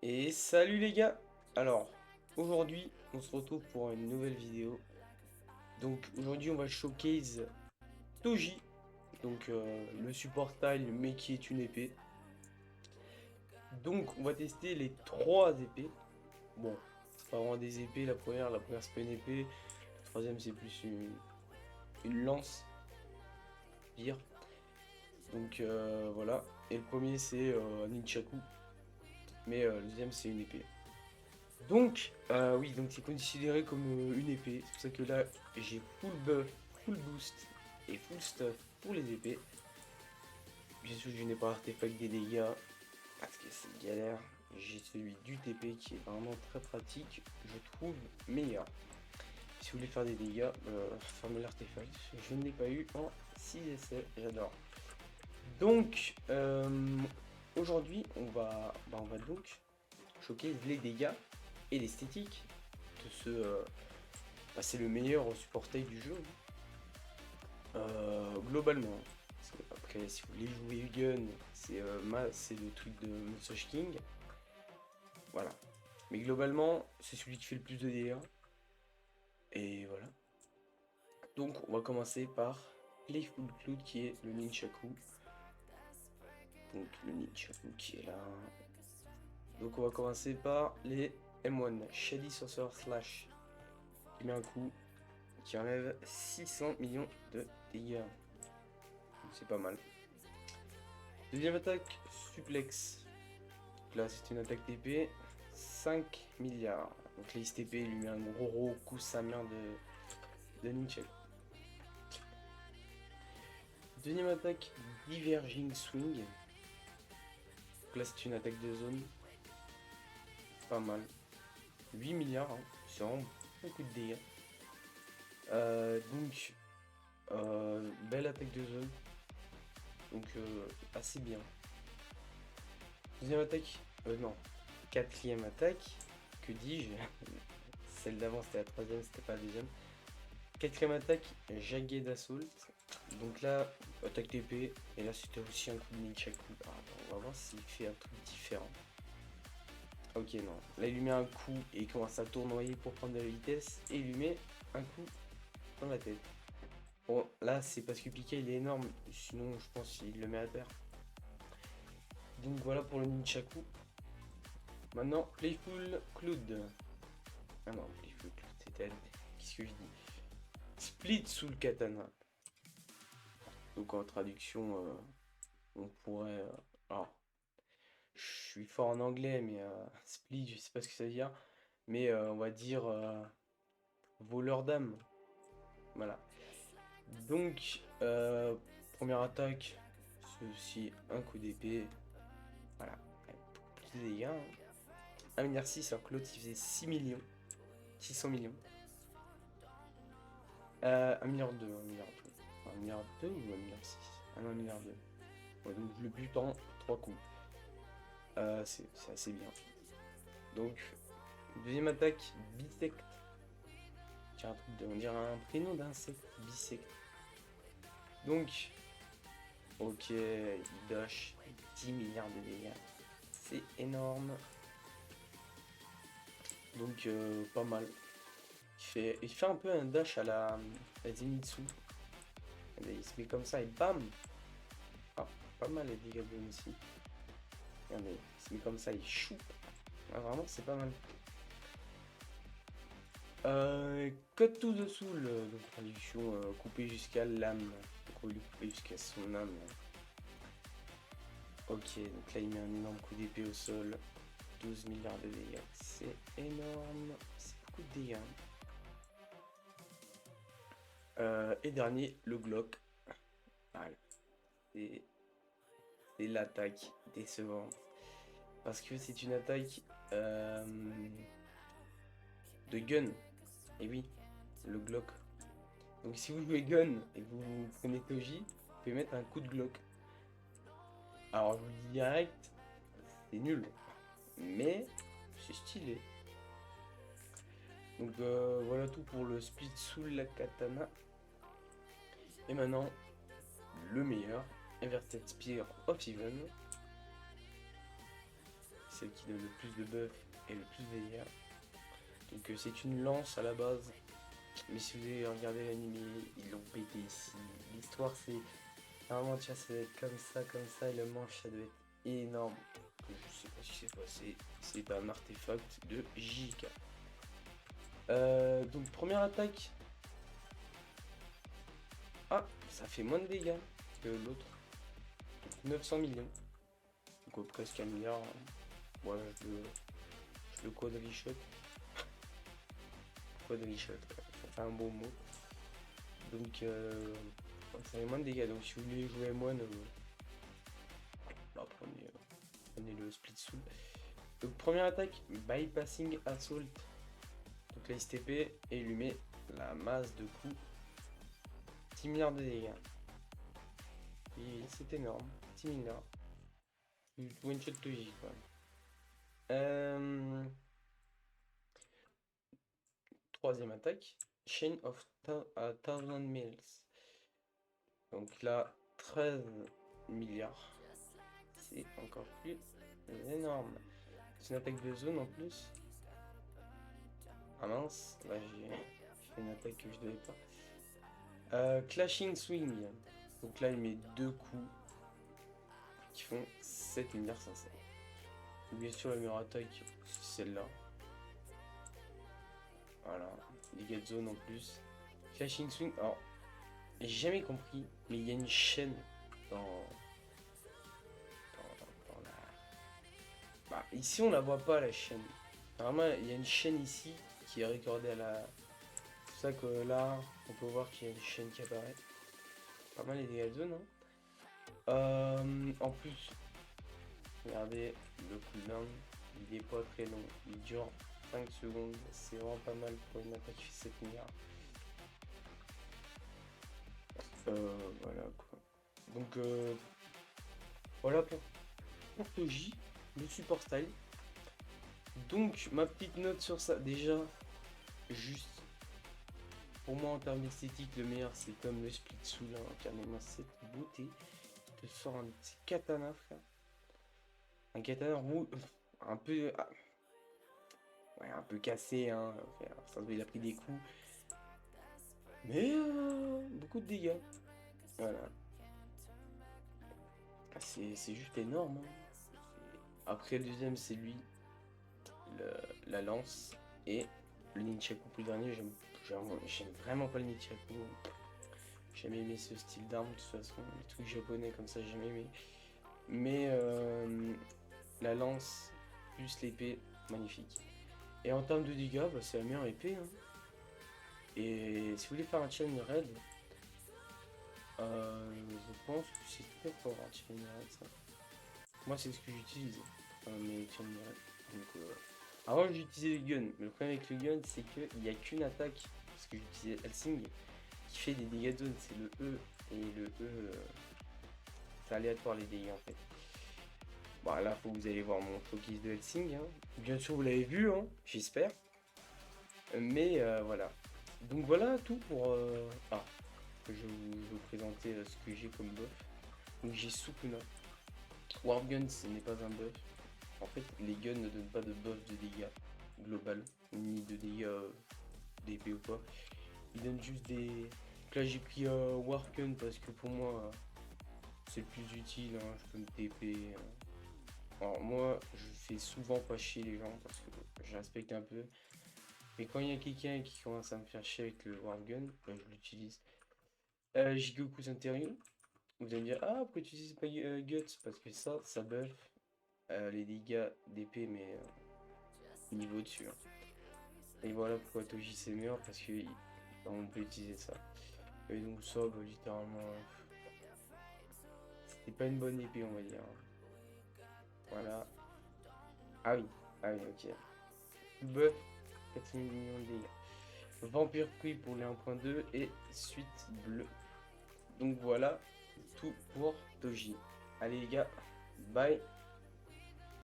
Et salut les gars. Alors, aujourd'hui, on se retrouve pour une nouvelle vidéo. Donc aujourd'hui, on va showcase Toji. Donc le support style, mais qui est une épée. Donc on va tester les trois épées. Bon, c'est pas vraiment des épées. La première c'est pas une épée. La troisième c'est plus une lance. Pire. Donc voilà. Et le premier c'est un nunchaku. Mais le deuxième c'est une épée. Donc, oui, donc c'est considéré comme une épée. C'est pour ça que là, j'ai full buff, full boost et full stuff pour les épées. Bien sûr, je n'ai pas artefact des dégâts parce que c'est galère. J'ai celui du TP qui est vraiment très pratique, je trouve meilleur. Si vous voulez faire des dégâts, fermez l'artefact. Je ne l'ai pas eu en 6 essais, j'adore. Donc, aujourd'hui, on va donc choquer les dégâts et l'esthétique de ce. C'est le meilleur support taille du jeu. Globalement. Parce que après, si vous voulez jouer Gun, c'est le truc de Massage King. Voilà. Mais globalement, c'est celui qui fait le plus de dégâts. Et voilà. Donc, on va commencer par Playful Cloud qui est le Ninchaku. Donc, le Ninchaku qui est là. Donc, on va commencer par les M1 Shady Sorcerer Slash. Qui met un coup qui enlève 600 millions de dégâts. C'est pas mal. Deuxième attaque, suplex. Donc là, c'est une attaque TP, 5 milliards. Donc là, TP lui met un gros coup sa mère de Nunchaku. Deuxième attaque, Diverging Swing. Donc là, c'est une attaque de zone. Pas mal. 8 milliards, hein. C'est vraiment beaucoup de dégâts. Belle attaque de zone. Donc, assez bien. Deuxième attaque, non. Quatrième attaque, que dis-je? Celle d'avant c'était la troisième, c'était pas la deuxième. Quatrième attaque, Jagged Assault. Donc là, attaque TP, et là c'était aussi un coup de Nunchaku. Ah, on va voir s'il fait un truc différent. Ok, non. Là il lui met un coup et il commence à tournoyer pour prendre de la vitesse, et il lui met un coup dans la tête. Bon, là c'est parce que Pika il est énorme, sinon je pense qu'il le met à terre. Donc voilà pour le Nunchaku. Maintenant, Playful Cloud. Ah non, Playful Cloud, c'était. Qu'est-ce que je dis? Split sous le katana. Donc en traduction, on pourrait. Alors, je suis fort en anglais, mais split, je sais pas ce que ça veut dire. Mais on va dire voleur d'âme. Voilà. Donc, première attaque, c'est aussi un coup d'épée. Voilà. Plus de dégâts. Hein. 1,6 milliard, alors que l'autre il faisait 6 millions. 600 millions. 1 milliard 2, 1 milliard 2. 1 milliard 2 ou 1 milliard 6? Ah non, 1 milliard 2. Ouais, donc je le bute en 3 coups. C'est assez bien. Donc, deuxième attaque, Bisect. Tiens, un truc de, on dirait un prénom d'insecte, Bisect. Donc, ok, il dash 10 milliards de dégâts. C'est énorme. Donc, pas mal. Il fait un peu un dash à la Zenitsu. Il se met comme ça et bam! Ah, pas mal les dégâts de aussi. Regardez, il se met comme ça, il choupe. Ah, vraiment, c'est pas mal. Cut to the soul, donc traduction couper jusqu'à l'âme. Donc au lieu de couper jusqu'à son âme. Ok, donc là il met un énorme coup d'épée au sol. 12 milliards de dégâts. C'est énorme. C'est beaucoup de dégâts. Et dernier, le Glock. Voilà. C'est l'attaque décevante. Parce que c'est une attaque de gun. Et oui, le Glock. Donc si vous jouez gun et que vous prenez Toji, vous pouvez mettre un coup de Glock. Alors je vous dis direct, c'est nul. Mais c'est stylé. Donc voilà tout pour le split sous la katana. Et maintenant, le meilleur, Inverted Spear of Even. celle qui donne le plus de buff et le plus de dégâts. Donc c'est une lance à la base. Mais si vous avez regardé l'anime, ils l'ont pété ici. L'histoire c'est normalement ça va être comme ça, et le manche ça doit être énorme. Je sais pas ce qui s'est passé. C'est un artefact de JK. Donc première attaque. Ah, ça fait moins de dégâts que l'autre. Donc 900 millions. Donc presque 1 milliard. Voilà, je le quadri-shot. Quadri-shot, ça fait un bon mot. Donc ça fait moins de dégâts. Donc si vous voulez jouer M1, prenez le split soul. Donc première attaque, bypassing assault. Donc la STP et il lui met la masse de coups. 10 milliards de dégâts. Et c'est énorme. 10 milliards. One shot logique quoi. Troisième attaque, Chain of Thousand Mills. Donc là, 13 milliards. C'est encore plus énorme. C'est une attaque de zone en plus. Ah mince, là j'ai fait une attaque que je devais pas. Clashing Swing. Donc là il met deux coups qui font 7 milliards 500. Bien sûr la meilleure attaque c'est celle-là. Voilà, dégâts de zone en plus. Clashing Swing, alors j'ai jamais compris, mais il y a une chaîne dans la... Bah, ici on la voit pas la chaîne. Normalement il y a une chaîne ici qui est raccordée à la... C'est pour ça que là on peut voir qu'il y a une chaîne qui apparaît. Pas mal les dégâts de zone hein. En plus, regardez le cooldown, il est pas très long, il dure 5 secondes, c'est vraiment pas mal pour une attaque qui fait 7 milliards. Voilà quoi. Donc voilà pour Toji, le support style. Donc ma petite note sur ça, déjà, juste pour moi en termes d'esthétique, le meilleur c'est comme le split soul, hein, carrément cette beauté. Il te sort un petit katana frère. Un katana roux, un peu... ouais, un peu cassé, hein, frère. Ça il a pris des coups. Mais beaucoup de dégâts. Voilà. C'est juste énorme. Hein. Après le deuxième c'est lui. La lance. Et le Nunchaku plus dernier. J'aime vraiment pas le Nunchaku. J'ai jamais aimé ce style d'arme de toute façon. Les trucs japonais comme ça j'ai jamais aimé. Mais la lance plus l'épée, magnifique. Et en termes de dégâts, bah, c'est la meilleure épée. Hein. Et si vous voulez faire un chain raid, je pense que c'est très fort un chain raid ça. Moi c'est ce que j'utilise mes chain raid. Donc avant j'utilisais le gun, mais le problème avec le gun c'est qu'il n'y a qu'une attaque, parce que j'utilisais Helsing, qui fait des dégâts de zone, c'est le E, et le E, c'est aléatoire les dégâts en fait. Bon là faut que vous allez voir mon focus de Helsing, hein. Bien sûr vous l'avez vu, hein, j'espère. Mais voilà. Donc voilà tout pour... je vais vous présenter ce que j'ai comme buff. Donc j'ai Sukuna. Wargun ce n'est pas un buff. En fait les guns ne donnent pas de buff de dégâts global, ni de dégâts d'épée ou quoi. Ils donnent juste des... Donc là j'ai pris Wargun parce que pour moi c'est le plus utile, hein. Je peux me TP. Alors moi je fais souvent pas chier les gens parce que je respecte un peu. Mais quand il y a quelqu'un qui commence à me faire chier avec le Wargun, bah, je l'utilise. Jigoku Santeryu. Vous allez me dire, ah, pourquoi tu utilises pas Guts? Parce que ça buff les dégâts d'épée, mais niveau dessus. Hein. Et voilà pourquoi Toji c'est meilleur, parce que on peut utiliser ça. Et donc ça, bah, littéralement, c'était pas une bonne épée, on va dire. Voilà. Ah oui, ok. Buff, 4 millions de dégâts. Vampire Kui pour les 1.2 et suite bleue. Donc voilà, tout pour Toji. Allez les gars, bye.